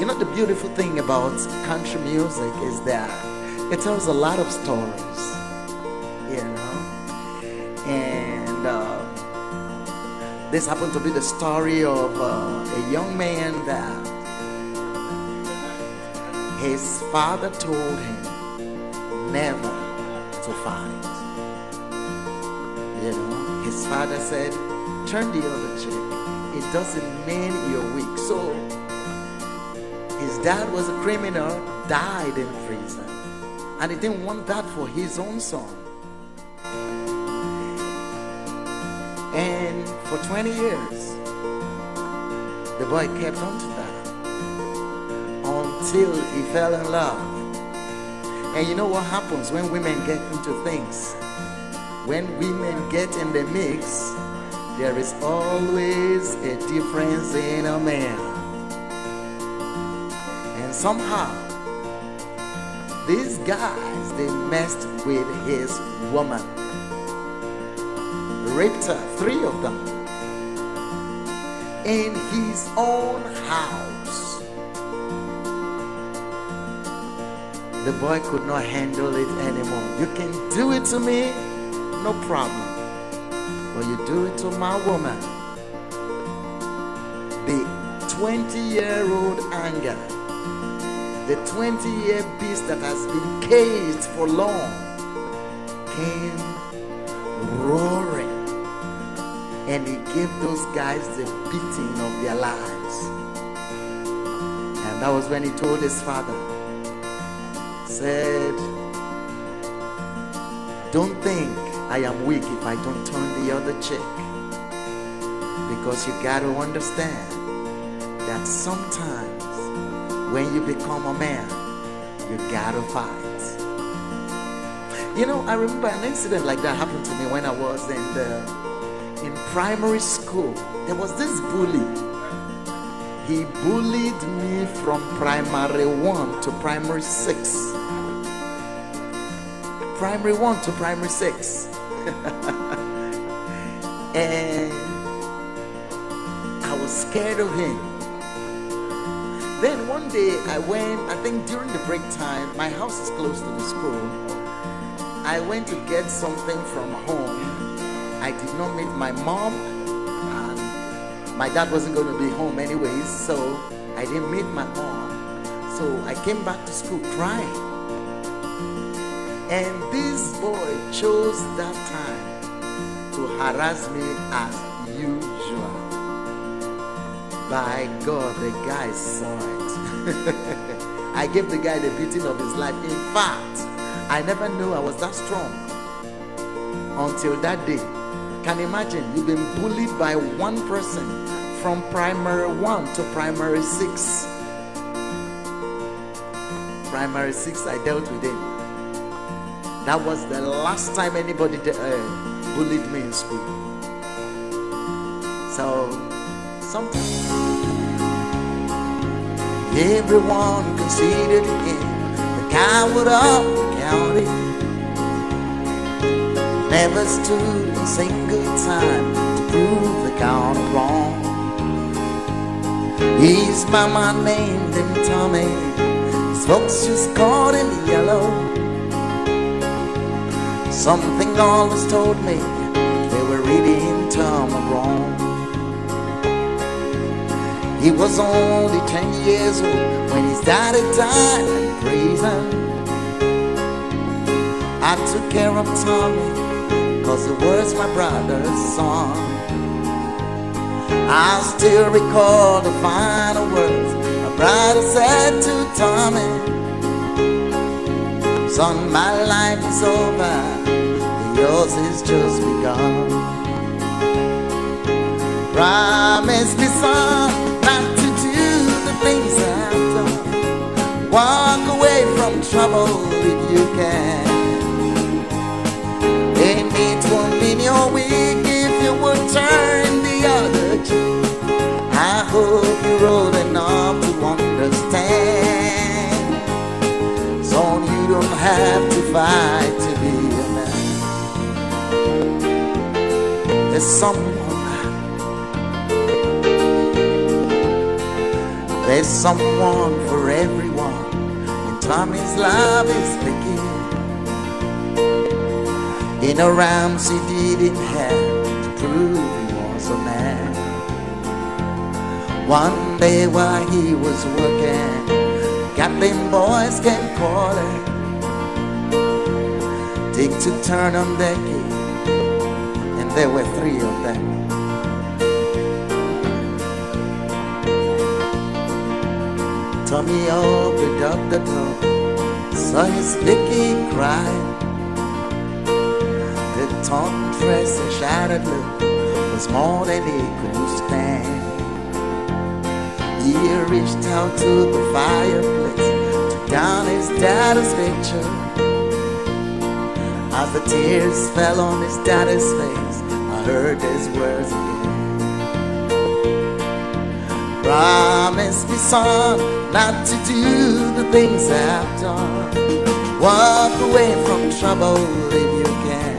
You know, the beautiful thing about country music is that it tells a lot of stories, you know. And this happened to be the story of a young man that his father told him never to fight. You know, his father said, turn the other cheek. It doesn't mean you're weak. So his dad was a criminal, died in prison, and he didn't want that for his own son. And for 20 years, the boy kept on to that until he fell in love. And you know what happens when women get into things? When women get in the mix, there is always a difference in a man. And somehow, these guys, they messed with his woman. Raped her, 3 of them, in his own house. The boy could not handle it anymore. You can do it to me, no problem. But you do it to my woman. The 20-year-old anger, the 20-year beast that has been caged for long, came roaring. And he gave those guys the beating of their lives. And that was when he told his father, said, don't think I am weak if I don't turn the other cheek. Because you got to understand that sometimes when you become a man, you got to fight. You know, I remember an incident like that happened to me when I was in primary school. There was this bully. He bullied me from primary 1 to primary 6. Primary 1 to primary 6. And I was scared of him. Then one day I went, I think during the break time, my house is close to the school. I went to get something from home. I did not meet my mom, and my dad wasn't going to be home anyways, so I didn't meet my mom. So I came back to school crying. And this boy chose that time to harass me as usual. By God, the guy saw it. I gave the guy the beating of his life. In fact, I never knew I was that strong until that day. Can you imagine? You've been bullied by one person from primary 1 to primary 6. Primary 6, I dealt with him. That was the last time anybody bullied me in school. So, sometimes everyone considered him the coward of the county. Never stood a single time to prove the county wrong. His mama named him Tommy. His folks just called him Yellow. Something always told me they were reading Tom wrong. He was only 10 years old when his daddy died in prison. I took care of Tommy, cause it was my brother's son. I still recall the final words my brother said to Tommy. Son, my life is over, yours is just begun. Promise me, son, not to do the things I've done. Walk away from trouble if you can. And it won't mean you're weak if you would turn the other cheek. I hope you're old enough to understand. Son, you don't have to fight to be a man. There's someone There's someone for everyone, and Tommy's love is begin. In a rams he didn't have to prove he was a man. One day while he was working, Gatlin boys came calling, take to turn on their key, and there were 3 of them. Tommy opened up the door, saw his Vicky crying. The torn dress and shattered look was more than he could stand. He reached out to the fireplace, took down his daddy's picture. As the tears fell on his daddy's face, I heard his words again. Promise me, son, not to do the things I've done. Walk away from trouble if you can.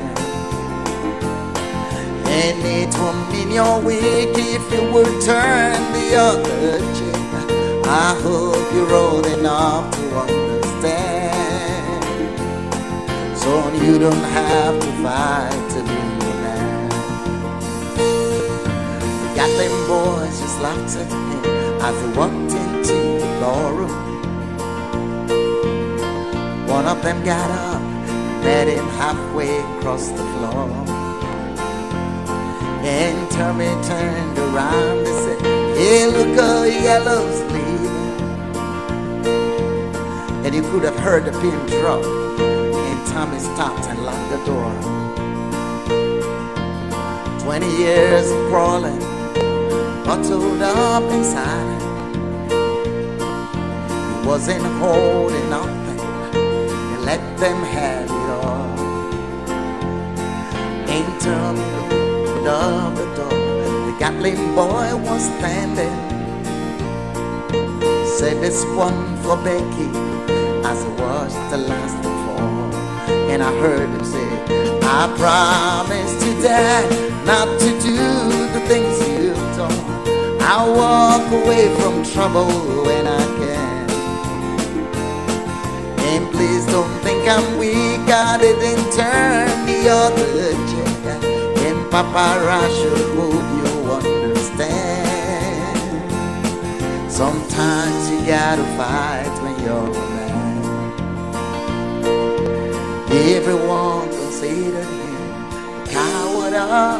And it won't mean you're weak if you will turn the other cheek. I hope you're old enough to understand, so you don't have to fight to be a man. The Gatlin boys just laughed at him as he walked into the ballroom. One of them got up and met him halfway across the floor. And Tommy turned around and said, "Hey, look, yellow's leaving." And you could have heard the pin drop, and Tommy stopped and locked the door. 20 years of crawling, bottled up inside him. He wasn't holding nothing, and let them have it all. Ain't Tommy opened up the door, the Gatlin boy was standing. Said, "This one for Becky," as it was the last before. And I heard him say, "I promise to Dad not to do the things you've done. I'll walk away from trouble when I can. And please don't think I'm weak, I didn't turn the other cheek. And Papa, I should hope you understand. Sometimes you gotta fight when you're a man." Everyone considered him a coward of